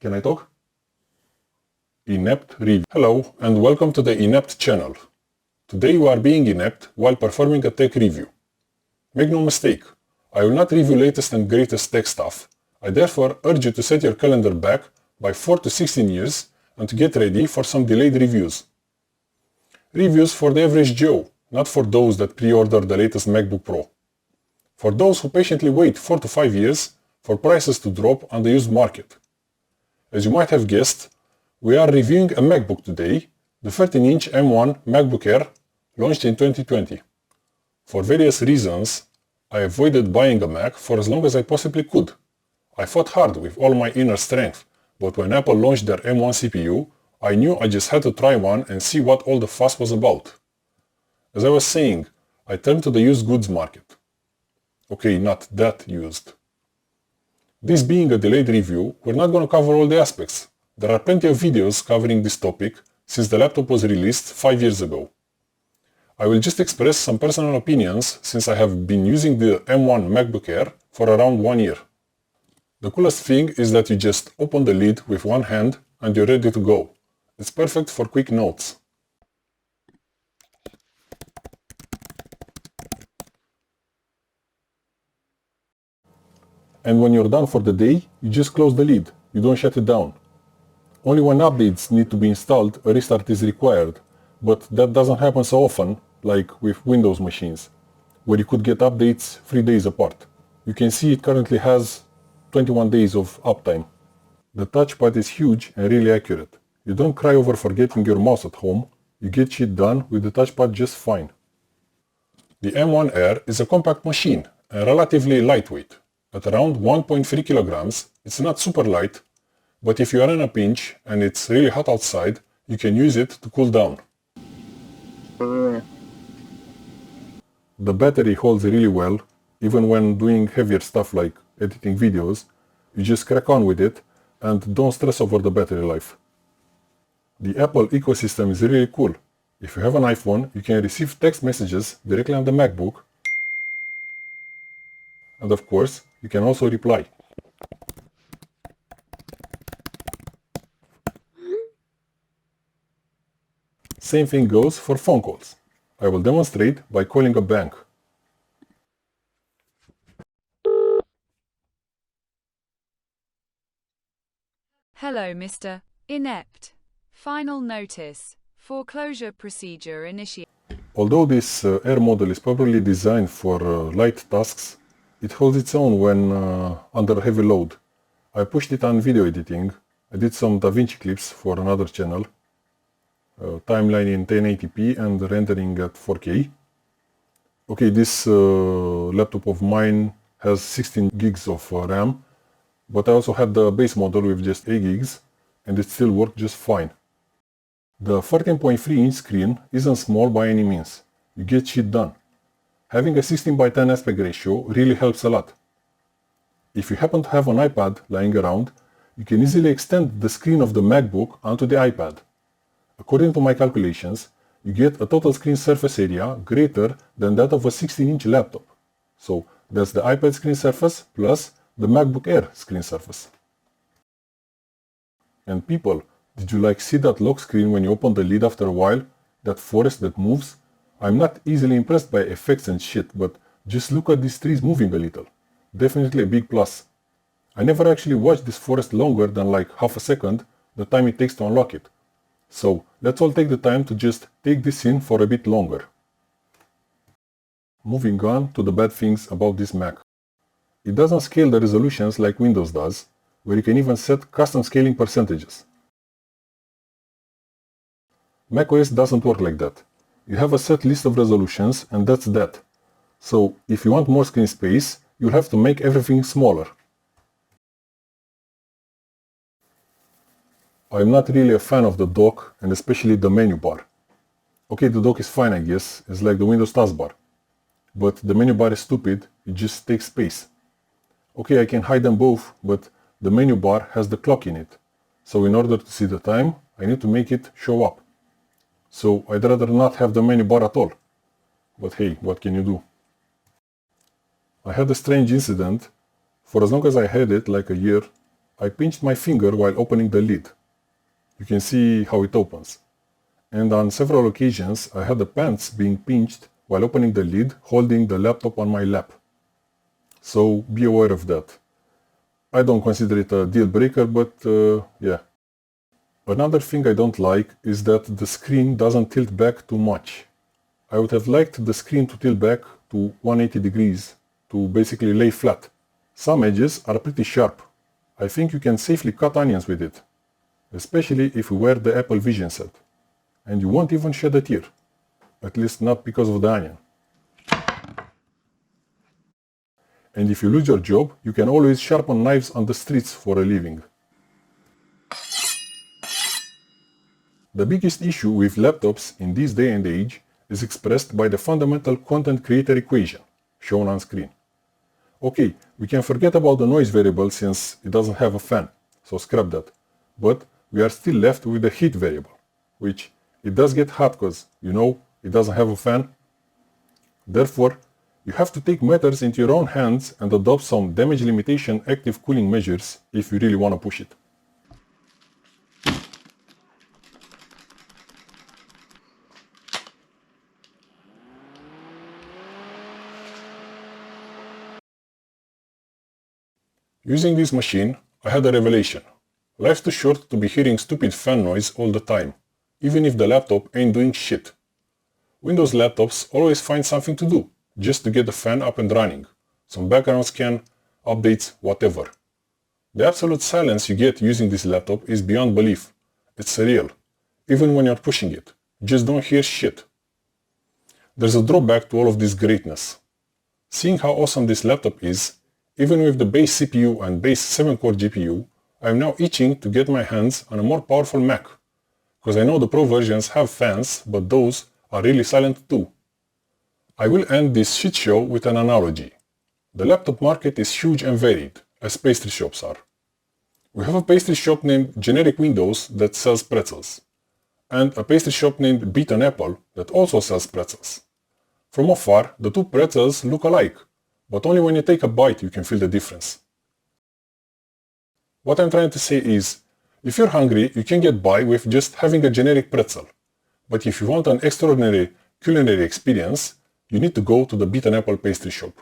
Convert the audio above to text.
Can I talk? Inept review. Hello and welcome to the Inept channel. Today we are being inept while performing a tech review. Make no mistake, I will not review latest and greatest tech stuff. I therefore urge you to set your calendar back by 4 to 16 years and to get ready for some delayed reviews. Reviews for the average Joe, not for those that pre-order the latest MacBook Pro. For those who patiently wait 4 to 5 years for prices to drop on the used market. As you might have guessed, we are reviewing a MacBook today, the 13-inch M1 MacBook Air, launched in 2020. For various reasons, I avoided buying a Mac for as long as I possibly could. I fought hard with all my inner strength, but when Apple launched their M1 CPU, I knew I just had to try one and see what all the fuss was about. As I was saying, I turned to the used goods market. Okay, not that used. This being a delayed review, we're not going to cover all the aspects. There are plenty of videos covering this topic since the laptop was released 5 years ago. I will just express some personal opinions since I have been using the M1 MacBook Air for around 1 year. The coolest thing is that you just open the lid with one hand and you're ready to go. It's perfect for quick notes. And when you're done for the day, you just close the lid, you don't shut it down. Only when updates need to be installed, a restart is required, but that doesn't happen so often, like with Windows machines, where you could get updates 3 days apart. You can see it currently has 21 days of uptime. The touchpad is huge and really accurate. You don't cry over forgetting your mouse at home, you get shit done with the touchpad just fine. The M1 Air is a compact machine and relatively lightweight. At around 1.3 kilograms, it's not super light, but if you are in a pinch and it's really hot outside, you can use it to cool down. The battery holds really well, even when doing heavier stuff like editing videos. You just crack on with it and don't stress over the battery life. The Apple ecosystem is really cool. If you have an iPhone, you can receive text messages directly on the MacBook. And of course, you can also reply. Same thing goes for phone calls. I will demonstrate by calling a bank. Hello, Mr. Inept. Final notice. Foreclosure procedure initiated. Although this Air model is probably designed for light tasks, it holds its own when under heavy load. I pushed it on video editing. I did some DaVinci clips for another channel. Timeline in 1080p and rendering at 4K. Okay, this laptop of mine has 16 gigs of RAM, but I also had the base model with just 8 gigs and it still worked just fine. The 14.3-inch screen isn't small by any means. You get shit done. Having a 16:10 aspect ratio really helps a lot. If you happen to have an iPad lying around, you can easily extend the screen of the MacBook onto the iPad. According to my calculations, you get a total screen surface area greater than that of a 16-inch laptop. So that's the iPad screen surface plus the MacBook Air screen surface. And people, did you see that lock screen when you open the lid after a while? That forest that moves? I'm not easily impressed by effects and shit, but just look at these trees moving a little. Definitely a big plus. I never actually watched this forest longer than half a second, the time it takes to unlock it. So let's all take the time to just take this in for a bit longer. Moving on to the bad things about this Mac. It doesn't scale the resolutions like Windows does, where you can even set custom scaling percentages. macOS doesn't work like that. You have a set list of resolutions and that's that. So if you want more screen space, you'll have to make everything smaller. I'm not really a fan of the dock and especially the menu bar. Okay, the dock is fine I guess, it's like the Windows taskbar. But the menu bar is stupid, it just takes space. Okay, I can hide them both, but the menu bar has the clock in it. So in order to see the time, I need to make it show up. So I'd rather not have the menu bar at all. But hey, what can you do? I had a strange incident. For as long as I had it, like a year, I pinched my finger while opening the lid. You can see how it opens. And on several occasions, I had the pants being pinched while opening the lid, holding the laptop on my lap. So be aware of that. I don't consider it a deal breaker, but yeah. Another thing I don't like is that the screen doesn't tilt back too much. I would have liked the screen to tilt back to 180 degrees, to basically lay flat. Some edges are pretty sharp. I think you can safely cut onions with it, especially if you wear the Apple Vision set. And you won't even shed a tear. At least not because of the onion. And if you lose your job, you can always sharpen knives on the streets for a living. The biggest issue with laptops in this day and age is expressed by the fundamental content creator equation, shown on screen. Okay, we can forget about the noise variable since it doesn't have a fan, so scrap that. But we are still left with the heat variable, which it does get hot because, it doesn't have a fan. Therefore, you have to take matters into your own hands and adopt some damage limitation active cooling measures if you really want to push it. Using this machine, I had a revelation. Life's too short to be hearing stupid fan noise all the time, even if the laptop ain't doing shit. Windows laptops always find something to do, just to get the fan up and running. Some background scan, updates, whatever. The absolute silence you get using this laptop is beyond belief. It's surreal. Even when you're pushing it, you just don't hear shit. There's a drawback to all of this greatness. Seeing how awesome this laptop is, even with the base CPU and base 7-core GPU, I'm now itching to get my hands on a more powerful Mac. Because I know the Pro versions have fans, but those are really silent too. I will end this shit show with an analogy. The laptop market is huge and varied, as pastry shops are. We have a pastry shop named Generic Windows that sells pretzels, and a pastry shop named Beaten Apple that also sells pretzels. From afar, the two pretzels look alike, but only when you take a bite you can feel the difference. What I'm trying to say is, if you're hungry, you can get by with just having a generic pretzel. But if you want an extraordinary culinary experience, you need to go to the Beaten Apple pastry shop.